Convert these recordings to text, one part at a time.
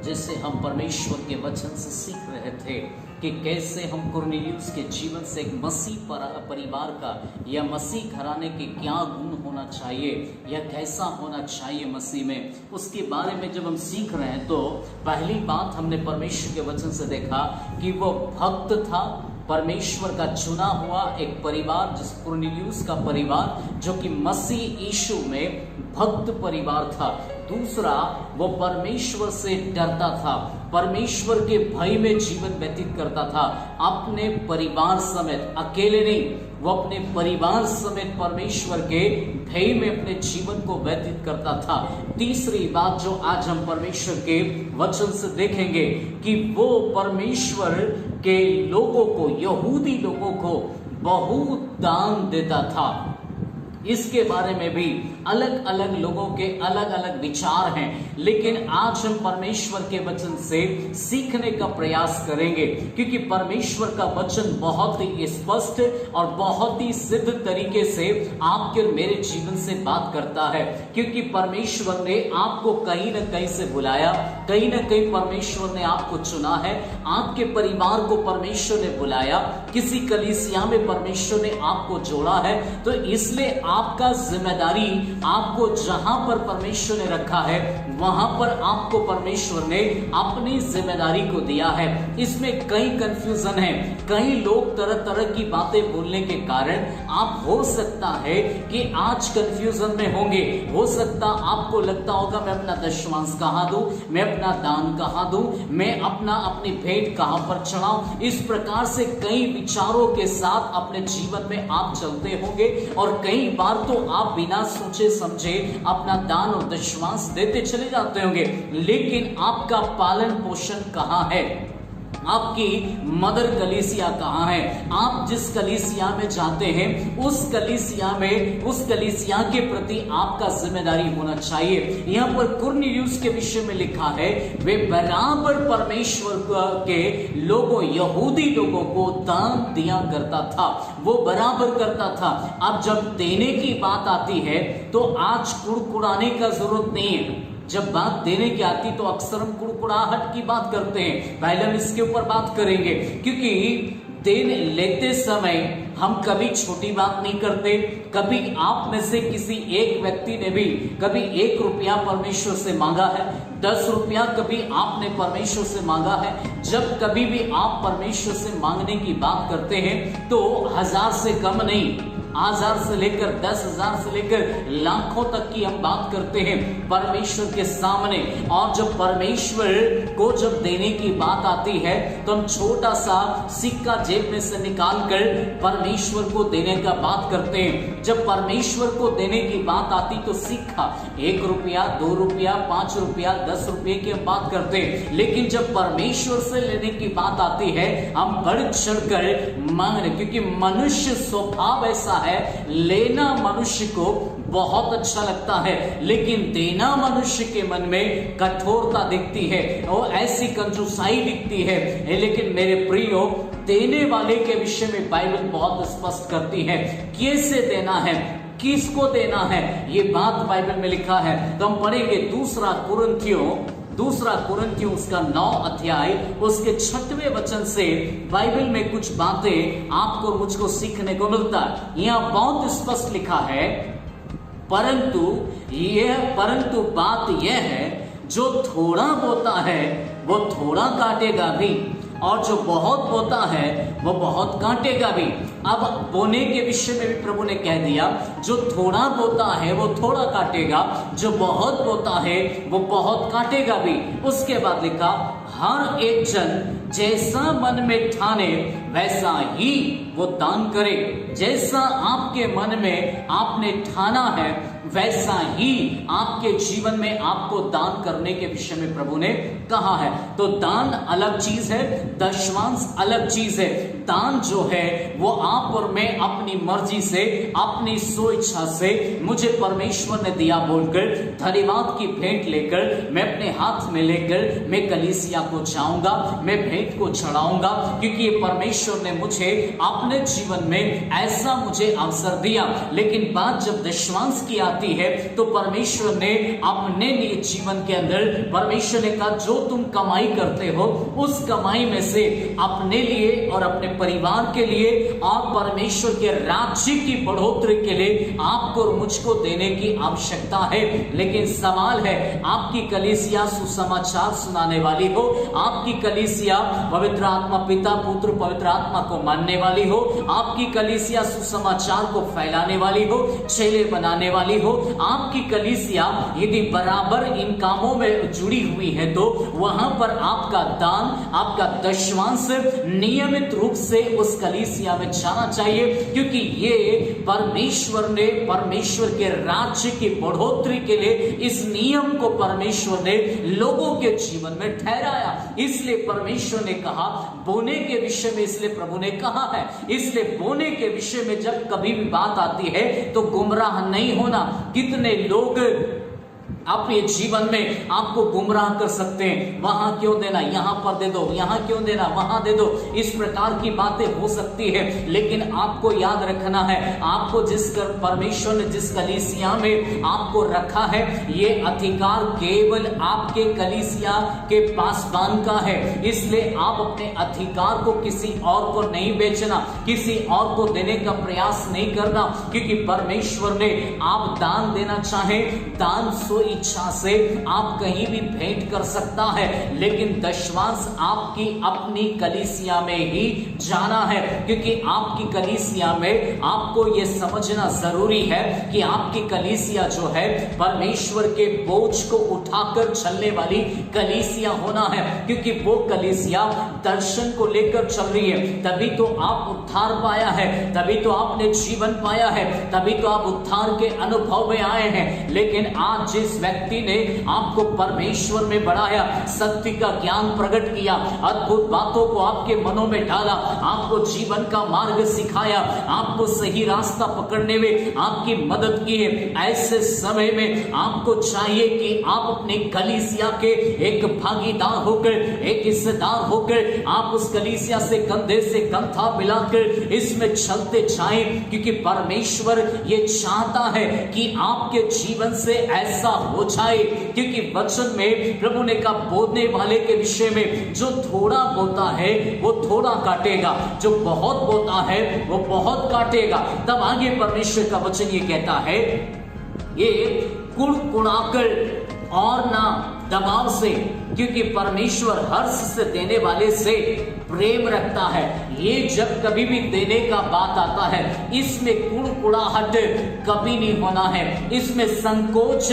जैसे हम परमेश्वर के वचन से सीख रहे थे कि कैसे हम कुरनेलियुस के जीवन से एक मसीह परिवार का या मसीह घराने के क्या गुण होना चाहिए या कैसा होना चाहिए मसीह में, उसके बारे में जब हम सीख रहे हैं तो पहली बात हमने परमेश्वर के वचन से देखा कि वो भक्त था, परमेश्वर का चुना हुआ एक परिवार, जिस कुरनेलियुस का परिवार जो कि मसीह यीशु में भक्त परिवार था। दूसरा, वो परमेश्वर से डरता था, परमेश्वर के भय में जीवन व्यतीत करता था, अपने परिवार समेत, अकेले नहीं, वो अपने परिवार समेत परमेश्वर के भय में अपने जीवन को व्यतीत करता था। तीसरी बात जो आज हम परमेश्वर के वचन से देखेंगे कि वो परमेश्वर के लोगों को, यहूदी लोगों को बहुत दान देता था। इसके बारे में भी अलग अलग लोगों के अलग अलग विचार हैं, लेकिन आज हम परमेश्वर के वचन से सीखने का प्रयास करेंगे, क्योंकि परमेश्वर का वचन बहुत ही स्पष्ट और बहुत ही सिद्ध तरीके से आपके और मेरे जीवन से बात करता है। क्योंकि परमेश्वर ने आपको कहीं न कहीं से बुलाया, कहीं न कहीं परमेश्वर ने आपको चुना है, आपके परिवार को परमेश्वर ने बुलाया, किसी कलीसिया में परमेश्वर ने आपको जोड़ा है, तो इसलिए आपका जिम्मेदारी, आपको जहां पर परमेश्वर ने रखा है वहां पर आपको परमेश्वर ने अपनी जिम्मेदारी को दिया है। इसमें कई कंफ्यूजन है, कई लोग तरह तरह की बातें बोलने के कारण आप हो सकता है कि आज कंफ्यूजन में होंगे। हो सकता आपको लगता होगा मैं अपना दशमांश कहां दूं, मैं अपना दान कहां दूं, मैं अपनी भेंट कहां पर चढ़ाऊं। इस प्रकार से कई विचारों के साथ अपने जीवन में आप चलते होंगे और कई बार तो आप बिना सोचे समझे अपना दान और दशमांश देते चले जाते होंगे, लेकिन आपका पालन पोषण कहां है, आपकी मदर कलीसिया कहां है, आप जिस कलीसिया में जाते हैं उस कलीसिया के प्रति आपका जिम्मेदारी होना चाहिए। यहां पर कुरनेलियुस के विषय में लिखा है, वे बराबर परमेश्वर के लोगों, यहूदी लोगों को दान दिया करता था, वो बराबर करता था। अब जब देने की बात आती है तो आज कुड़कुड़ाने का जरूरत नहीं है। जब बात देने की आती तो अक्सर हम कुड़कुड़ाहट की बात करते हैं, पहले हम इसके ऊपर बात करेंगे, क्योंकि देने लेते समय हम कभी छोटी बात नहीं करते। कभी आप में से किसी एक व्यक्ति ने भी कभी 1 रुपया परमेश्वर से मांगा है, 10 रुपया कभी आपने परमेश्वर से मांगा है। जब कभी भी आप परमेश्वर से मांगने की बात करते हैं तो 1000 से कम नहीं, 1000 से लेकर 10,000 से लेकर लाखों तक की हम बात करते हैं परमेश्वर के सामने। और जब परमेश्वर को जब देने की बात आती है तो हम छोटा सा सिक्का जेब में से निकाल कर परमेश्वर को देने का बात करते हैं। जब परमेश्वर को देने की बात आती तो सिक्का 1 रुपया, 2 रुपया, 5 रुपया, 10 रुपये की हम बात करते हैं। लेकिन जब परमेश्वर से लेने की बात आती है हम बढ़ चढ़कर मांगने, क्योंकि मनुष्य स्वभाव ऐसा है, लेना मनुष्य को बहुत अच्छा लगता है, लेकिन देना मनुष्य के मन में कठोरता दिखती है और ऐसी कंजूसाई दिखती है। लेकिन मेरे प्रियो, देने वाले के विषय में बाइबल बहुत स्पष्ट करती है, कैसे देना है, किसको देना है, ये बात बाइबल में लिखा है। तो हम पढ़ेंगे दूसरा कुरिन्थियों उसका 9 अध्याय उसके 6वें वचन से बाइबल में कुछ बातें आपको मुझको सीखने को मिलता है। यहाँ बहुत स्पष्ट लिखा है, परंतु बात यह है, जो थोड़ा बोता है वो थोड़ा काटेगा भी, और जो बहुत बोता है वो बहुत काटेगा भी। अब बोने के विषय में भी प्रभु ने कह दिया, जो थोड़ा बोता है वो थोड़ा काटेगा, जो बहुत बोता है वो बहुत काटेगा भी। उसके बाद लिखा, हर एक जन जैसा मन में ठाने वैसा ही वो दान करे। जैसा आपके मन में आपने ठाना है वैसा ही आपके जीवन में आपको दान करने के विषय में प्रभु ने कहा है। तो दान अलग चीज है, दशमांश अलग चीज है। दान जो है वो आप और मैं अपनी मर्जी से, अपनी स्वेच्छा से, मुझे परमेश्वर ने दिया बोलकर धन्यवाद की भेंट लेकर मैं अपने हाथ में लेकर मैं कलीसिया को जाऊंगा, मैं भेंट को चढ़ाऊंगा, क्योंकि ये परमेश्वर ने मुझे अपने जीवन में ऐसा मुझे अवसर दिया। लेकिन बात जब दशमांश की आती है तो परमेश्वर ने अपने लिए जीवन के अंदर परमेश्वर ने कहा जो तुम कमाई करते हो उस कमाई में से अपने लिए और अपने परिवार के लिए और परमेश्वर के राज्य की बढ़ोतरी के लिए आपको और मुझको देने की आवश्यकता है। लेकिन सवाल है, आपकी कलीसिया सुसमाचार सुनाने वाली हो, आपकी कलीसिया पवित्र आत्मा पिता पुत्र पवित्र आत्मा को मानने वाली हो, आपकी कलीसिया सुसमाचार को फैलाने वाली हो, चेले बनाने वाली हो, आपकी कलीसिया यदि बराबर इन कामों में जुड़ी हुई है तो वहां पर आपका दान, आपका दशमांश नियमित रूप से उस कलीसिया में जाना चाहिए, क्योंकि ये परमेश्वर के राज्य की बढ़ोतरी के लिए इस नियम को परमेश्वर ने लोगों के जीवन में ठहराया। इसलिए परमेश्वर ने कहा बोने के विषय में, इसलिए प्रभु ने कहा है, इसलिए बोने के विषय में जब कभी भी बात आती है तो गुमराह नहीं होना। कितने लोग अपने जीवन में आपको गुमराह कर सकते हैं, वहां क्यों देना, यहां पर दे दो, यहां क्यों देना, वहां दे दो, इस प्रकार की बातें हो सकती है। लेकिन आपको याद रखना है, आपको जिस परमेश्वर ने जिस कलीसिया में आपको रखा है, ये अधिकार केवल आपके कलीसिया के पासबान का है। इसलिए आप अपने अधिकार को किसी और को नहीं बेचना, किसी और को देने का प्रयास नहीं करना, क्योंकि परमेश्वर ने आप दान देना चाहे, दान सो इच्छा से आप कहीं भी भेंट कर सकता है, लेकिन दशमांश आपकी अपनी कलीसिया में ही जाना है, क्योंकि आपकी कलीसिया में आपको यह समझना जरूरी है कि आपकी कलीसिया जो है परमेश्वर के बोझ को उठाकर चलने वाली कलीसिया होना है, क्योंकि वो कलीसिया दर्शन को लेकर चल रही है। तभी तो आप उद्धार पाया है, तभी तो आपने जीवन पाया है, तभी तो आप उद्धार के अनुभव में आए हैं। लेकिन आज जिस व्यक्ति ने आपको परमेश्वर में बढ़ाया, सत्य का ज्ञान प्रकट किया, अद्भुत बातों को आपके मनों में डाला, आपको जीवन का मार्ग सिखाया, आपको सही रास्ता पकड़ने में आपकी मदद की है, ऐसे समय में आपको चाहिए कि आप अपनी कलीसिया के एक भागीदार होकर, एक हिस्सेदार होकर आप उस कलीसिया से कंधे से कंधा मिलाकर इसमें चलते जाएं, क्योंकि परमेश्वर ये चाहता है कि आपके जीवन से ऐसा हो जाए। क्योंकि वचन में प्रभु ने कहा बोलने वाले के विषय में, जो थोड़ा बोता है वो थोड़ा काटेगा, जो बहुत बोता है वो बहुत काटेगा। तब आगे परमेश्वर का वचन ये कहता है, ये कुड़कुड़ाकर और ना दबाव से, क्योंकि परमेश्वर हर्ष से देने वाले से प्रेम रखता है। ये जब कभी भी देने का बात आता है, इसमें कुड़कुड़ाहट कभी नहीं होना है, इसमें संकोच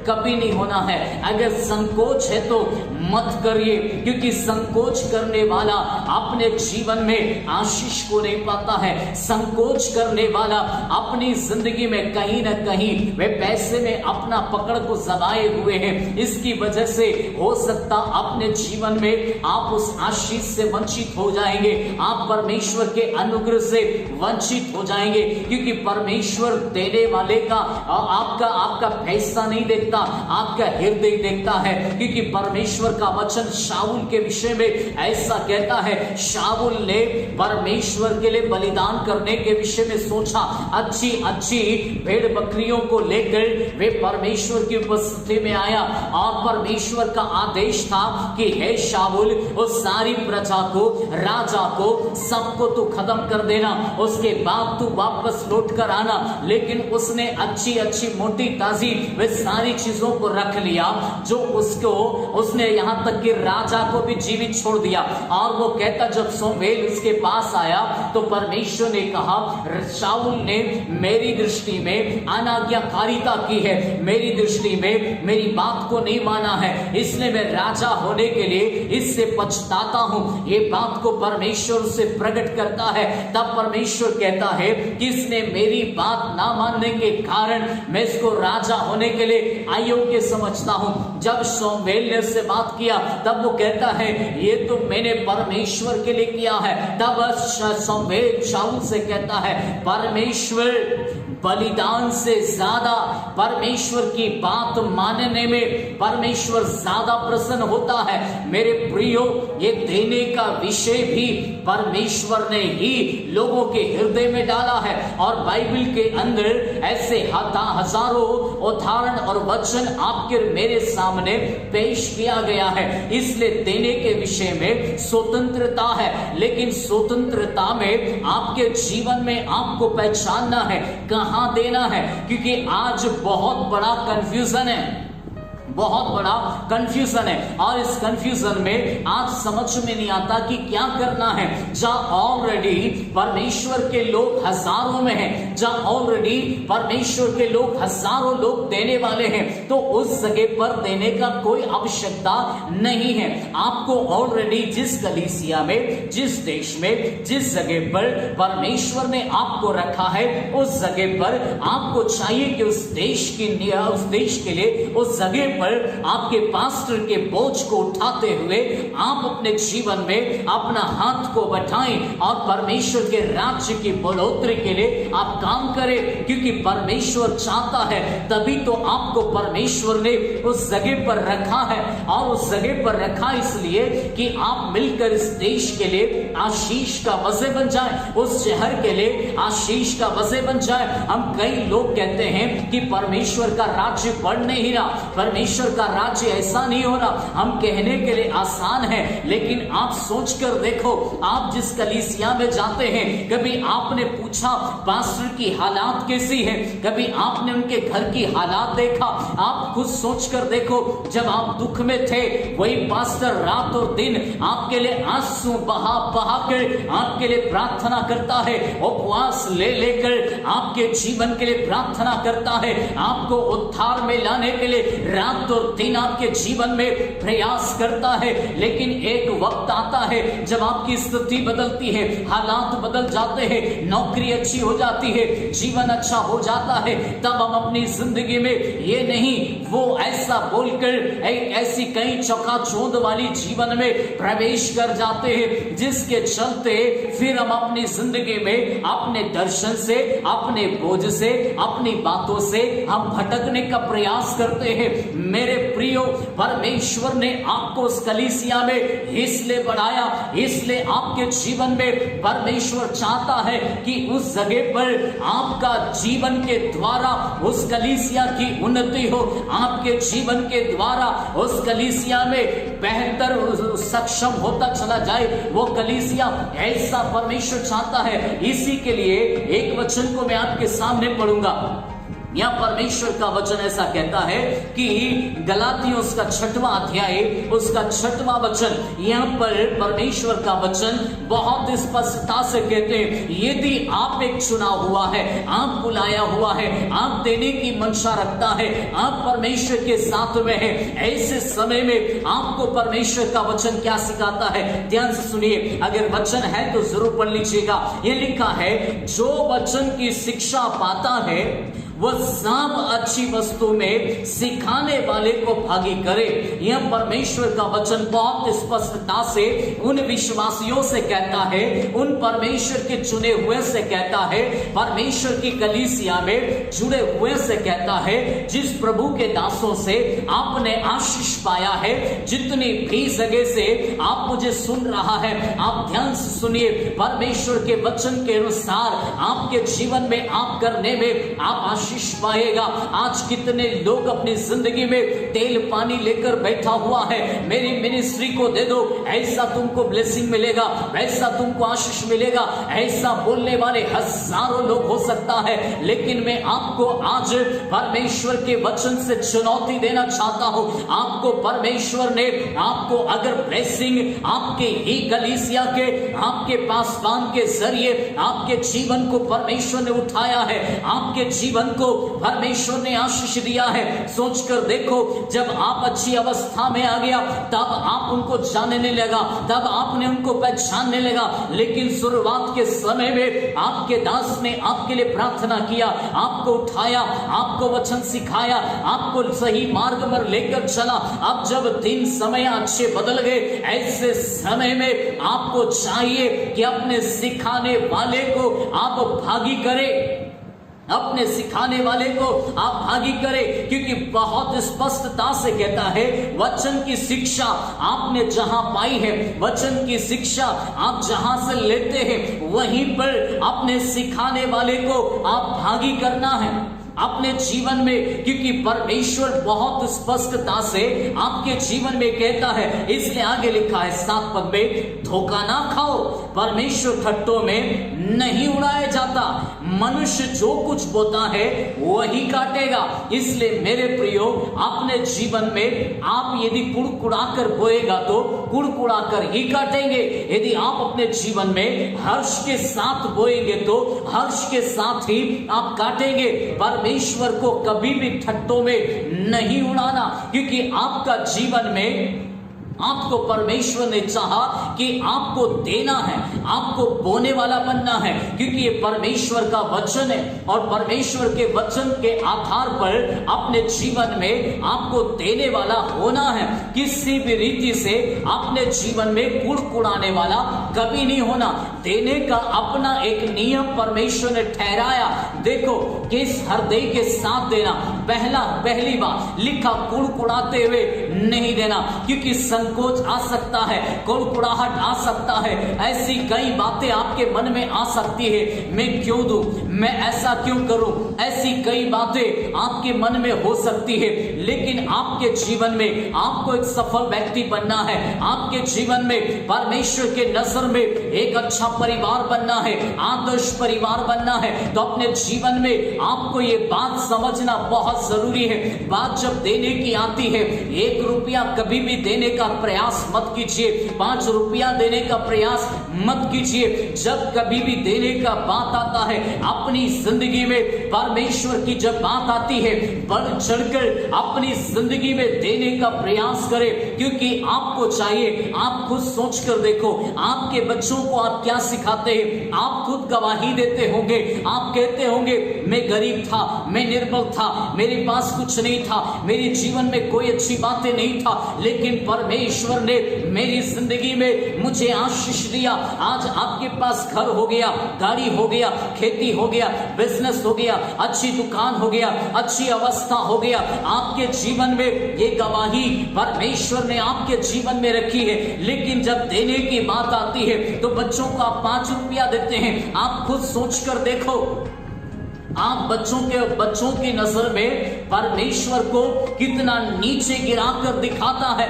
कभी नहीं होना है। अगर संकोच है तो मत करिए, क्योंकि संकोच करने वाला अपने जीवन में आशीष को नहीं पाता है। संकोच करने वाला अपनी जिंदगी में कहीं ना कहीं वे पैसे में अपना पकड़ को दबाए हुए हैं। इसकी वजह से हो सकता अपने जीवन में आप उस आशीष से वंचित हो जाएंगे, आप परमेश्वर के अनुग्रह से वंचित हो जाएंगे, क्योंकि परमेश्वर देने वाले का आपका पैसा नहीं देखता, आपका हृदय देखता है। क्योंकि परमेश्वर का वचन शाऊल के विषय में ऐसा कहता है, शाऊल ने परमेश्वर के लिए बलिदान करने के विषय में सोचा, अच्छी अच्छी भेड़ बकरियों को लेकर वे परमेश्वर की उपस्थिति में आया और परमेश्वर का आदेश था कि हे शाऊल, उस सारी प्रजा को, राजा को, सबको तू खत्म कर देना, उसके बाद तू वापस लौट कर आना। लेकिन उसने अच्छी अच्छी मोटी ताजी वे सारी चीजों को रख लिया, जो उसने यहां तक कि राजा को भी जीवित छोड़ दिया। और वो कहता, जब शमूएल उसके पास आया तो परमेश्वर ने कहा, शाऊल ने मेरी दृष्टि में अनाज्ञाकारिता की है, मेरी दृष्टि में मेरी बात को नहीं माना है, इसलिए मैं राजा होने के लिए इससे पछताता हूं। ये बात को परमेश्वर से प्रकट करता है। तब परमेश्वर कहता है कि इसने मेरी बात ना मानने के कारण मैं इसको राजा होने के लिए अयोग्य समझता हूं। जब शमूएल ने उससे बात किया तब वो कहता है, ये तो मैंने परमेश्वर के लिए किया है। तब शमूएल शाऊल से कहता है, परमेश्वर बलिदान से ज्यादा परमेश्वर की बात मानने में परमेश्वर ज्यादा प्रसन्न होता है। मेरे प्रियो, ये देने का विषय भी परमेश्वर ने ही लोगों के हृदय में डाला है और बाइबल के अंदर ऐसे हजारों उदाहरण और वचन आपके मेरे सामने पेश किया गया है। इसलिए देने के विषय में स्वतंत्रता है, लेकिन स्वतंत्रता में आपके जीवन में आपको पहचानना है कहां देना है, क्योंकि आज बहुत बड़ा कंफ्यूजन है, बहुत बड़ा कंफ्यूजन है और इस कंफ्यूजन में आज समझ में नहीं आता कि क्या करना है। जहां ऑलरेडी परमेश्वर के लोग हजारों में हैं, जहां ऑलरेडी परमेश्वर के लोग हजारों लोग देने वाले हैं, तो उस जगह पर देने का कोई आवश्यकता नहीं है। आपको ऑलरेडी जिस कलीसिया में, जिस देश में, जिस जगह पर परमेश्वर ने आपको रखा है, उस जगह पर आपको चाहिए कि उस देश के लिए उस जगह पर आपके पास्टर के बोझ को उठाते हुए आप अपने जीवन में अपना हाथ को बढ़ाएं और परमेश्वर के राज्य की बढ़ोतरी के लिए आप काम करें, क्योंकि परमेश्वर चाहता है, तभी तो आपको परमेश्वर ने उस जगह पर रखा है। और उस जगह पर रखा इसलिए कि आप मिलकर इस देश के लिए आशीष का वजह बन जाए, उस शहर के लिए आशीष का वजह बन जाए। हम कई लोग कहते हैं कि परमेश्वर का राज्य बढ़ नहीं रहा, परमेश्वर का राज्य ऐसा नहीं हो रहा। हम कहने के लिए आसान है, लेकिन आप सोचकर देखो, आप जिस कलीसिया में जाते हैं, कभी आपने पूछा पास्टर की हालात कैसी है? कभी आपने उनके घर की हालात देखा? आप खुद सोचकर देखो, जब आप दुख में थे, वही पास्टर रात और दिन आपके लिए आंसू बहा बहा कर आपके लिए प्रार्थना करता है, उपवास ले लेकर आपके जीवन के लिए प्रार्थना करता है, आपको उद्धार में लाने के लिए रात और दिन आपके जीवन में प्रयास करता है। लेकिन एक वक्त आता है जब आपकी स्थिति बदलती है, हालात बदल जाते हैं, नौकरी अच्छी हो जाती है, जीवन अच्छा हो जाता है, तब हम अपनी जिंदगी में ये नहीं वो ऐसा बोलकर एक ऐसी कई चौकाचौंध वाली जीवन में प्रवेश कर जाते हैं, जिसके चलते फिर हम अपनी जिंदगी में अपने दर्शन से, अपने बोझ से, अपनी बातों से हम भटकने का प्रयास करते हैं। मेरे प्रियो, परमेश्वर ने आपको उस कलीसिया में इसलिए बढ़ाया, इसलिए आपके जीवन में परमेश्वर चाहता है कि उस जगह पर आपका जीवन के द्वारा उस कलीसिया की उन्नति हो, आपके जीवन के द्वारा उस कलीसिया में बेहतर सक्षम होता चला जाए। वो कलीसिया ऐसा परमेश्वर चाहता है। इसी के लिए एक वचन को मैं आपके सामने पढ़ूंगा। यहाँ परमेश्वर का वचन ऐसा कहता है कि गलातियों उसका 6वां अध्याय, उसका 6वां वचन, यहाँ पर परमेश्वर का वचन बहुत स्पष्टता से कहते हैं, यदि आप एक चुना हुआ है, आप बुलाया हुआ है, आप देने की मंशा रखता है, आप परमेश्वर के साथ में है, ऐसे समय में आपको परमेश्वर का वचन क्या सिखाता है? ध्यान से सुनिए, अगर वचन है तो जरूर पढ़ लीजिएगा। ये लिखा है, जो वचन की शिक्षा पाता है वह सब अच्छी वस्तु में सिखाने वाले को भागी करे। यह परमेश्वर का वचन बहुत स्पष्टता से उन विश्वासियों से कहता है, उन परमेश्वर के चुने हुए से कहता है, परमेश्वर की कलीसिया में जुड़े हुए से कहता है, जिस प्रभु के दासों से आपने आशीष पाया है, जितनी भी जगह से आप मुझे सुन रहा है, आप ध्यान से सुनिए। परमेश्वर के वचन के अनुसार आपके जीवन में आप करने में आप आशीष पाएगा। आज कितने लोग अपनी जिंदगी में तेल पानी लेकर बैठा हुआ है, मेरी मिनिस्ट्री को दे दो, ऐसा तुमको ब्लेसिंग मिलेगा, वैसा तुमको आशीष मिलेगा, ऐसा बोलने वाले हजारों लोग हो सकता है। लेकिन मैं आपको आज परमेश्वर के वचन से चुनौती देना चाहता हूं। आपको परमेश्वर ने आपको अगर ब्लेसिंग आपके ही कलीसिया के, आपके पासवान के जरिए आपके जीवन को परमेश्वर ने उठाया है, आपके जीवन को परमेश्वर ने आशीष दिया है, सोचकर देखो, जब आप अच्छी अवस्था में आ गया, तब आप उनको जानने लगा, तब आपने उनको पहचानने लगा। लेकिन शुरुआत के समय में आपके दास ने आपके लिए प्रार्थना किया, आपको उठाया, आपको वचन सिखाया, आपको सही मार्ग पर लेकर चला। अब जब दिन समय अच्छे बदल गए, ऐसे समय में आपको चाहिए कि अपने सिखाने वाले को आप भागी करें। अपने सिखाने वाले को आप भागी करें, क्योंकि बहुत स्पष्टता से कहता है वचन की शिक्षा आपने जहां पाई है, वचन की शिक्षा आप जहां से लेते हैं वहीं पर अपने सिखाने वाले को आप भागी करना है अपने जीवन में, क्योंकि परमेश्वर बहुत स्पष्टता से आपके जीवन में कहता है। इसलिए आगे लिखा है 7 पद में, धोखा ना खाओ, परमेश्वर खट्टों में नहीं उड़ाया जाता, मनुष्य जो कुछ बोता है वही काटेगा। इसलिए मेरे प्रियो, अपने जीवन में आप यदि कुड़कुड़ा कर बोएगा तो कुड़कुड़ा कर ही काटेंगे। यदि आप अपने जीवन में हर्ष के साथ बोएंगे तो हर्ष के साथ ही आप काटेंगे। परमेश्वर को कभी भी ठट्टों में नहीं उड़ाना, क्योंकि आपका जीवन में आपको परमेश्वर ने चाहा कि आपको देना है, आपको बोने वाला बनना है, क्योंकि ये परमेश्वर का वचन है और परमेश्वर के वचन के आधार पर अपने जीवन में आपको देने वाला होना है। किसी भी रीति से अपने जीवन में कुड़कुड़ाने वाला कभी नहीं होना। देने का अपना एक नियम परमेश्वर ने ठहराया। देखो, किस हृदय के साथ देना, पहली बात लिखा, कुड़कुड़ाते हुए नहीं देना, क्योंकि संकोच आ सकता है, कुड़कुड़ाहट आ सकता है, ऐसी कई बातें आपके मन में आ सकती है। मैं क्यों दूं, मैं ऐसा क्यों करूं, ऐसी कई बातें आपके मन में हो सकती है। लेकिन आपके जीवन में आपको एक सफल व्यक्ति बनना है, आपके जीवन में परमेश्वर के नजर में एक अच्छा परिवार बनना है, आदर्श परिवार बनना है, तो अपने जीवन में आपको ये बात समझना बहुत जरूरी है। बात जब देने की आती है, 1 रुपया कभी भी देने का प्रयास मत कीजिए, 5 रुपया देने का प्रयास मत कीजिए। जब कभी भी देने का बात आता है अपनी जिंदगी में, परमेश्वर की जब बात आती है, बढ़ चढ़कर अपनी जिंदगी में देने का प्रयास करें, क्योंकि आपको चाहिए। आप खुद सोच कर देखो, आपके बच्चों को आप क्या सिखाते हैं। आप खुद गवाही देते होंगे, आप कहते होंगे मैं गरीब था, मैं निर्बल था, मेरे पास कुछ नहीं था, मेरे जीवन में कोई अच्छी बातें नहीं था, लेकिन परमेश्वर ने मेरी जिंदगी में मुझे आशीष दिया। आज आपके पास घर हो गया, गाड़ी हो गया, खेती हो गया, बिजनेस हो गया, अच्छी दुकान हो गया, अच्छी अवस्था हो गया। आपके जीवन में ये गवाही परमेश्वर ने आपके जीवन में रखी है। लेकिन जब देने की बात आती है तो बच्चों को आप 5 रुपया देते हैं। आप खुद सोच कर देखो, आप बच्चों की नजर में परमेश्वर को कितना नीचे गिराकर दिखाता है,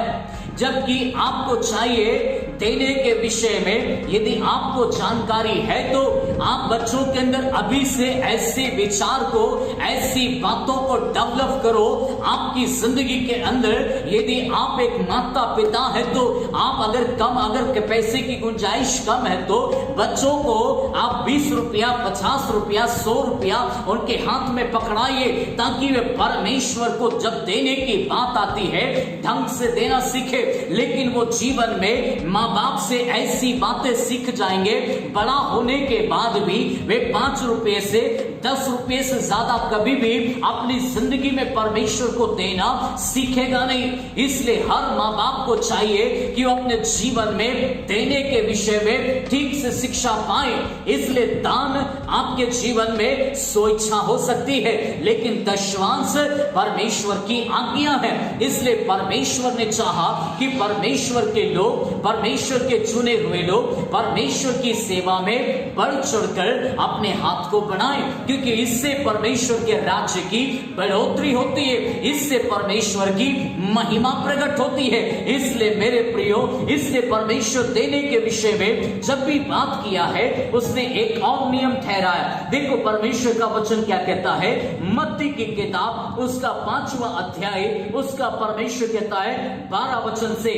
जबकि आपको चाहिए देने के विषय में यदि आपको जानकारी है तो आप बच्चों के अंदर अभी से ऐसे विचार को, ऐसी बातों को डेवलप करो आपकी जिंदगी के अंदर। यदि आप एक माता पिता है तो आप अगर पैसे की गुंजाइश कम है तो बच्चों को आप 20 रुपया, 50 रुपया, 100 रुपया उनके हाथ में पकड़ाइए, ताकि वे परमेश्वर को जब देने की बात आती है ढंग से देना सीखे। लेकिन वो जीवन में माँ बाप से ऐसी बातें सीख जाएंगे, बड़ा होने के बाद भी वे 5 रुपए से 10 रुपए से ज्यादा कभी भी अपनी जिंदगी में परमेश्वर को देना सीखेगा नहीं। इसलिए हर माँ बाप को चाहिए कि वो अपने जीवन में देने के विषय में ठीक से शिक्षा पाए। इसलिए दान आपके जीवन में स्वेच्छा हो सकती है, लेकिन दशवांश परमेश्वर की आज्ञा है। इसलिए परमेश्वर ने चाहा कि परमेश्वर के लोग, परमेश्वर के चुने हुए लोग परमेश्वर की सेवा में बढ़ चढ़कर अपने हाथ को बढ़ाएं, क्योंकि इससे परमेश्वर के राज्य की बढ़ोतरी होती है, इससे परमेश्वर की महिमा प्रकट होती है। इसलिए मेरे प्रियो, इसलिए परमेश्वर देने के विषय में जब भी बात किया है उसने एक और नियम ठहराया। देखो परमेश्वर का वचन क्या कहता है, मत्ती की किताब उसका 5वां अध्याय, उसका परमेश्वर कहता है 12 वचन से,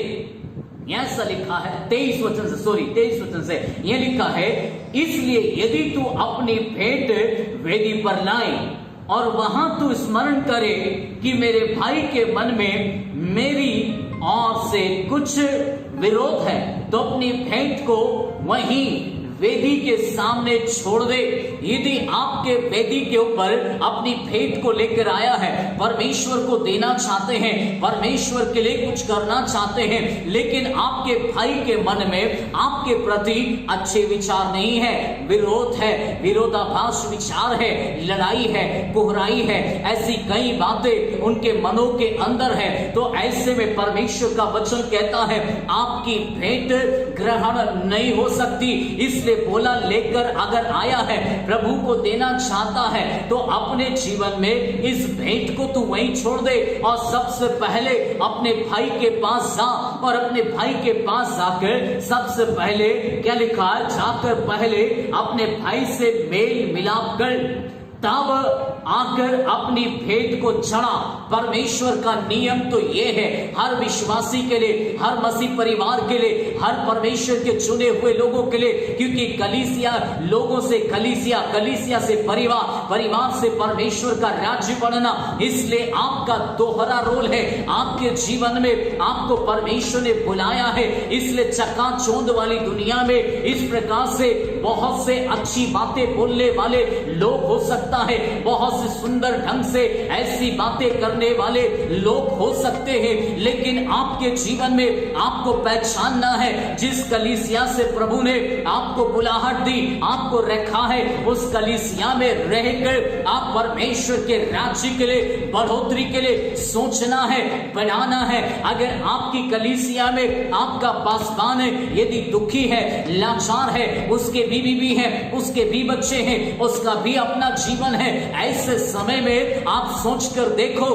ऐसा लिखा है 23 वचन से यह लिखा है, इसलिए यदि तू अपनी भेंट वेदी पर लाए और वहां तू स्मरण करे कि मेरे भाई के मन में मेरी ओर से कुछ विरोध है, तो अपनी भेंट को वहीं वेदी के सामने छोड़ दे। यदि आपके वेदी के ऊपर अपनी भेंट को लेकर आया है, परमेश्वर को देना चाहते हैं, परमेश्वर के लिए कुछ करना चाहते हैं, लेकिन आपके भाई के मन में आपके प्रति अच्छे विचार नहीं है, विरोध है, विरोधाभास विचार है, लड़ाई है, कोहराई है, ऐसी कई बातें उनके मनों के अंदर है, तो ऐसे में परमेश्वर का वचन कहता है आपकी भेंट ग्रहण नहीं हो सकती। इसलिए बोला लेकर अगर आया है, प्रभु को देना चाहता है, तो अपने जीवन में इस भेंट को तू वहीं छोड़ दे और सबसे पहले अपने भाई के पास जा और अपने भाई के पास जाकर सबसे पहले क्या लिखा है, जाकर पहले अपने भाई से मेल मिलाप कर, तब आकर अपनी भेंट को चढ़ा। परमेश्वर का नियम तो यह है हर विश्वासी के लिए, हर मसीह परिवार के लिए, हर परमेश्वर के चुने हुए लोगों के लिए, क्योंकि कलीसिया लोगों से कलीसिया, कलीसिया से परिवार, परिवार से परमेश्वर का राज्य बनना। इसलिए आपका दोहरा रोल है, आपके जीवन में आपको परमेश्वर ने बुलाया है। इसलिए चकाचौंध वाली दुनिया में इस प्रकार से बहुत से अच्छी बातें बोलने वाले लोग हो सकता है, बहुत से सुंदर ढंग से ऐसी बातें करने वाले लोग हो सकते हैं, लेकिन आपके जीवन में आपको पहचानना है जिस कलीसिया से प्रभु ने आपको बुलाहट दी, आपको रखा है, उस कलीसिया में रहकर आप परमेश्वर के राज्य के लिए, बढ़ोतरी के लिए सोचना है, बनाना है। अगर आपकी कलीसिया में आपका पासवान है, यदि दुखी है, लाचार है, उसके बीवी भी है, उसके भी बच्चे हैं, उसका भी अपना जीवन है, ऐसे समय में आप सोचकर देखो,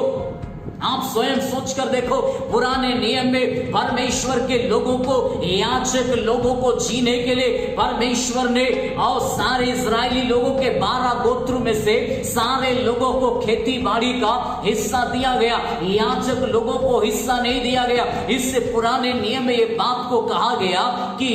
आप स्वयं सोचकर देखो, पुराने नियम में परमेश्वर के लोगों को, याजक लोगों को जीने के लिए परमेश्वर ने और सारे इजरायली लोगों के 12 गोत्रों में से सारे लोगों को खेती बाड़ी का हिस्सा दिया गया, याजक लोगों को हिस्सा नहीं दिया गया। इससे पुराने नियम में ये बात को कहा गया कि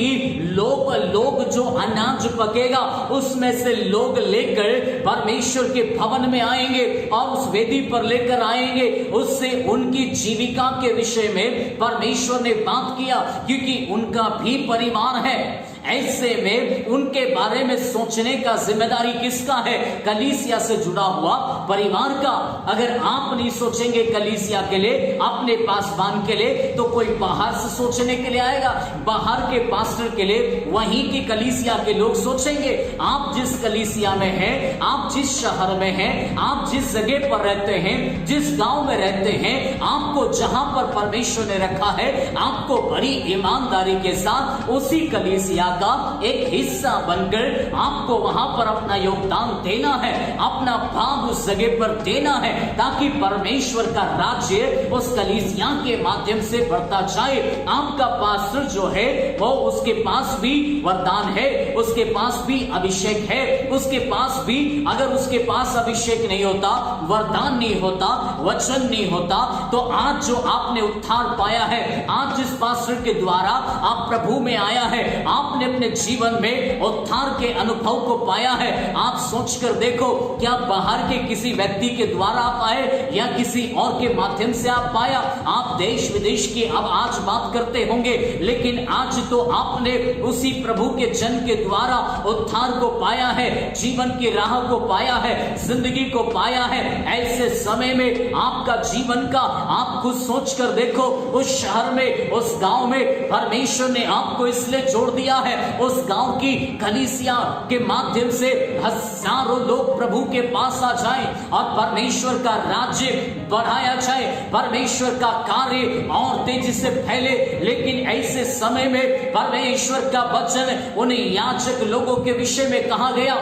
लोग जो अनाज पकेगा उसमें से लोग लेकर परमेश्वर के भवन में आएंगे और उस वेदी पर लेकर आएंगे। उससे उनकी जीविका के विषय में परमेश्वर ने बात किया, क्योंकि उनका भी परिवार है। ऐसे में उनके बारे में सोचने का जिम्मेदारी किसका है? कलीसिया से जुड़ा हुआ परिवार का। अगर आप नहीं सोचेंगे कलीसिया के लिए, अपने पासवान के लिए, तो कोई बाहर से सोचने के लिए आएगा, बाहर के पास्टर के लिए वहीं की कलीसिया के लोग सोचेंगे। आप जिस कलीसिया में हैं, आप जिस शहर में हैं, आप जिस जगह पर रहते हैं, जिस गांव में रहते हैं, आपको जहां पर परमेश्वर ने रखा है, आपको बड़ी ईमानदारी के साथ उसी कलीसिया का एक हिस्सा बनकर आपको वहां पर अपना योगदान देना है, अपना भाग उस जगह पर देना है, ताकि परमेश्वर का राज्य उस कलीसिया के माध्यम से बढ़ता जाए। आपका पास्टर जो है वो, उसके पास भी वरदान है, उसके पास भी अभिषेक है, उसके पास भी, अगर उसके पास अभिषेक नहीं होता, वरदान नहीं होता, वचन नहीं होता, तो आज जो आपने उद्धार पाया है, आज जिस पास्टर के द्वारा आप प्रभु में आया है, आपने अपने जीवन में उद्धार के अनुभव को पाया है, आप सोचकर देखो, क्या बाहर के किसी व्यक्ति के द्वारा आप आए या किसी और के माध्यम से आप पाया? आप देश विदेश की अब आज बात करते होंगे, लेकिन आज तो आपने उसी प्रभु के जन के द्वारा उद्धार को पाया है, जीवन की राह को पाया है, जिंदगी को पाया है। ऐसे समय में आपका जीवन का आप खुद सोच कर देखो, उस शहर में, उस गांव में परमेश्वर ने आपको इसलिए जोड़ दिया है, उस गांव की कलीसिया के माध्यम से हजारों लोग प्रभु के पास आ जाएं और परमेश्वर का राज्य बढ़ाया जाए, परमेश्वर का कार्य और तेजी से फैले। लेकिन ऐसे समय में परमेश्वर का वचन उन याजक लोगों के विषय में कहा गया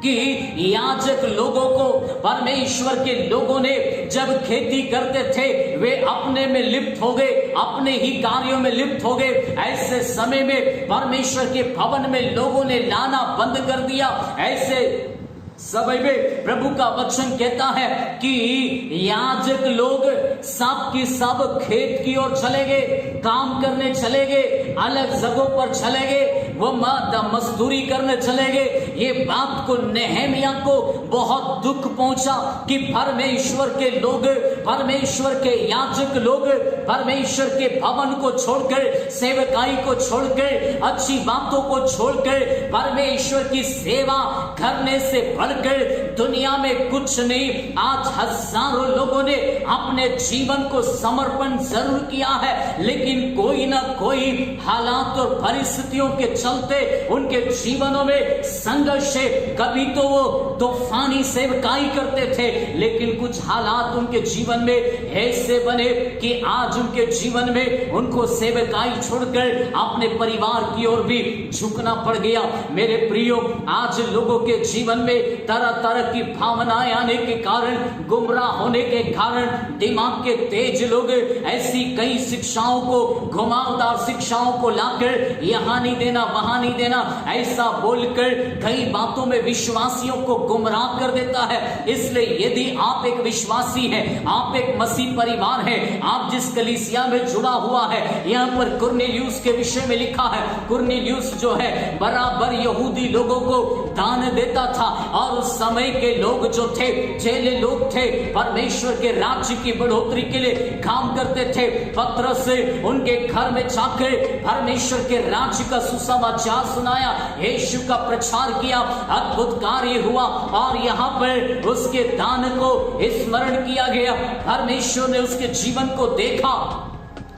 कि याजक लोगों को, परमेश्वर के लोगों ने जब खेती करते थे, वे अपने में लिप्त हो गए, अपने ही कार्यों में लिप्त हो गए। ऐसे समय में परमेश्वर के भवन में लोगों ने लाना बंद कर दिया। ऐसे समय में प्रभु का वचन कहता है कि याजक लोग सब की सब खेत की ओर चले गए, काम करने चले गए, अलग जगहों पर चले गए, वो मजदूरी करने चले गए। ये बात को नेहमिया को बहुत दुख पहुंचा कि परमेश्वर के लोग, परमेश्वर के याजक लोग परमेश्वर के भवन को छोड़कर, सेवकाई को छोड़कर, अच्छी बातों को छोड़कर परमेश्वर की सेवा करने से बढ़कर दुनिया में कुछ नहीं। आज हजारों लोगों ने अपने जीवन को समर्पण जरूर किया है, लेकिन कोई ना कोई हालात और परिस्थितियों के चलते उनके जीवनों में संघर्ष है। कभी तो वो तूफानी सेवकाई करते थे, लेकिन कुछ हालात उनके जीवन में ऐसे बने कि आज उनके जीवन में उनको सेवकाई छोड़कर अपने परिवार की ओर भी झुकना पड़ गया। मेरे प्रियो, आज लोगों के जीवन में तरह तरह की भावनाएं आने के कारण, गुमराह होने के कारण, दिमाग के तेज लोग ऐसी कई शिक्षाओं को, घुमावदार शिक्षाओं को लाकर यहां नहीं देना, वहां नहीं देना, ऐसा बोलकर कई बातों में विश्वासियों को गुमराह कर देता है। इसलिए यदि आप एक विश्वासी हैं, आप एक मसीह परिवार है, आप जिस कलीसिया में जुड़ा हुआ है, यहाँ पर कुरनेलियुस के विषय में लिखा है। कुरनेलियुस जो है बराबर यहूदी लोगों को दान देता था, और उस समय के लोग जो थे, चेले लोग थे, परमेश्वर के राज्य की बढ़ोतरी के लिए काम करते थे। पतरस उनके घर में जाकर परमेश्वर के राज्य का सुसमाचार सुनाया, यीशु का प्रचार किया, अद्भुत कार्य हुआ, और यहाँ पर उसके दान को स्मरण किया गया। परमेश्वर ने उसके जीवन को देखा,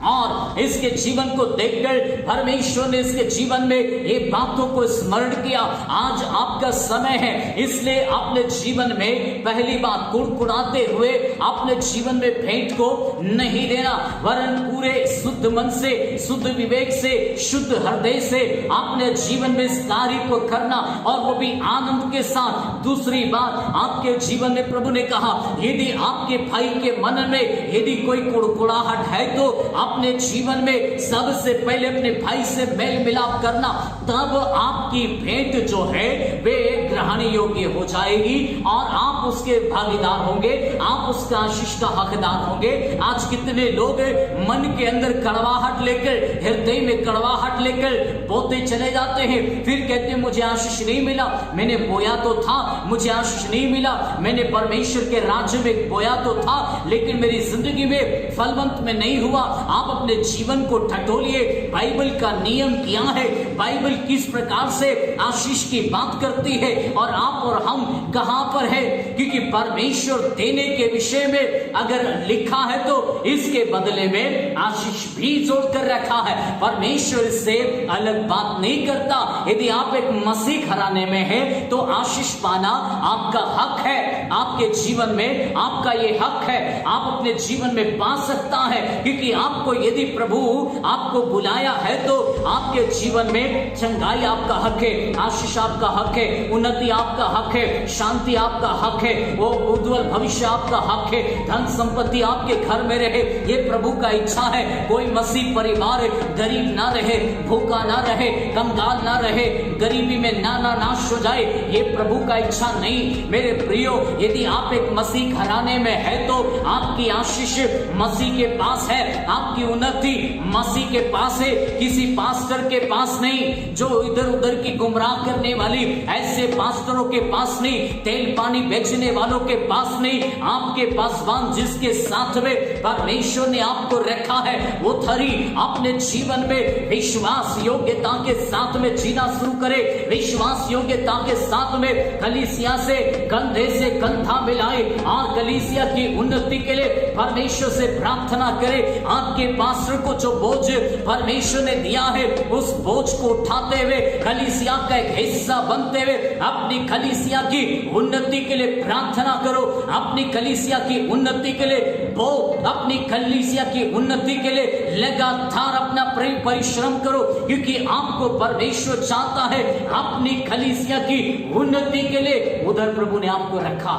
और इसके जीवन को देखकर परमेश्वर ने इसके जीवन में ये बातों को स्मरण किया। आज आपका समय है, इसलिए अपने जीवन में पहली बात कुड़कुड़ाते हुए अपने जीवन में भेंट को नहीं देना, वरन पूरे शुद्ध मन से, शुद्ध विवेक से, शुद्ध हृदय से अपने जीवन में इस कार्य को करना, और वो भी आनंद के साथ। दूसरी बात, आपके जीवन में प्रभु ने कहा, यदि आपके भाई के मन में यदि कोई कुड़कुड़ाहट है तो अपने जीवन में सबसे पहले अपने भाई से मेल मिलाप करना, तब आपकी भेंट जो है वे ग्रहण योग्य हो जाएगी, और आप उसके भागीदार होंगे, आप उसका आशीष का हकदार होंगे। आज कितने लोग मन के अंदर कड़वाहट लेकर, हृदय में कड़वाहट लेकर बोते चले जाते हैं, फिर कहते हैं मुझे आशीष नहीं मिला, मैंने बोया तो था, मुझे आशीष नहीं मिला, मैंने परमेश्वर के राज्य में बोया तो था, लेकिन मेरी जिंदगी में फलवंत में नहीं हुआ। आप अपने जीवन को टटोलिए। बाइबल का नियम क्या है, बाइबल किस प्रकार से आशीष की बात करती है, और आप और हम कहां पर है, क्योंकि परमेश्वर देने के विषय में अगर लिखा है तो इसके बदले में आशीष भी जोड़कर रखा है। परमेश्वर इससे अलग बात नहीं करता। यदि आप एक मसीह घराने में है तो आशीष पाना आपका हक है, आपके जीवन में आपका ये हक है, आप अपने जीवन में पा सकता है, क्योंकि आपको यदि प्रभु आपको बुलाया है तो आपके जीवन में चंगाई आपका हक है, आशीष आपका हक है, उन्नति आपका हक है, शांति आपका हक है, वो उज्जवल भविष्य आपका हक है, धन संपत्ति आपके घर में रहे, ये प्रभु का इच्छा है। कोई मसीह परिवार गरीब ना रहे, भूखा ना रहे, कंगाल ना रहे, गरीबी में नाश हो जाए, ये प्रभु का इच्छा नहीं। मेरे प्रियो, यदि आप एक मसीह घराने में है तो आपकी आशीष मसीह के पास है, आपकी उन्नति मसीह के पास है, किसी पास्टर के पास नहीं, जो इधर उधर की गुमराह करने वाली ऐसे पास्टरों के पास नहीं, तेल पानी बेचने वालों के पास नहीं। आपके पासवान जिसके साथ में परमेश्वर ने आपको रखा है, वो थरी अपने जीवन में विश्वास योग्यता के साथ में जीना शुरू करे, विश्वास योग्यता के साथ में कलीसिया से कंधे से कंधा मिलाए, और कलीसिया की उन्नति के लिए परमेश्वर से प्रार्थना करे। आपके पास्टर को जो बोझ परमेश्वर ने दिया है, उस बोझ को उठाते हुए कलीसिया का एक हिस्सा बनते हुए अपनी कलीसिया की उन्नति के लिए प्रार्थना करो, अपनी कलीसिया की उन्नति के लिए अपनी कलीसिया की उन्नति के लिए लगातार अपना परिश्रम करो, क्योंकि आपको परमेश्वर चाहता है अपनी कलीसिया की उन्नति के लिए। उधर प्रभु ने आपको रखा।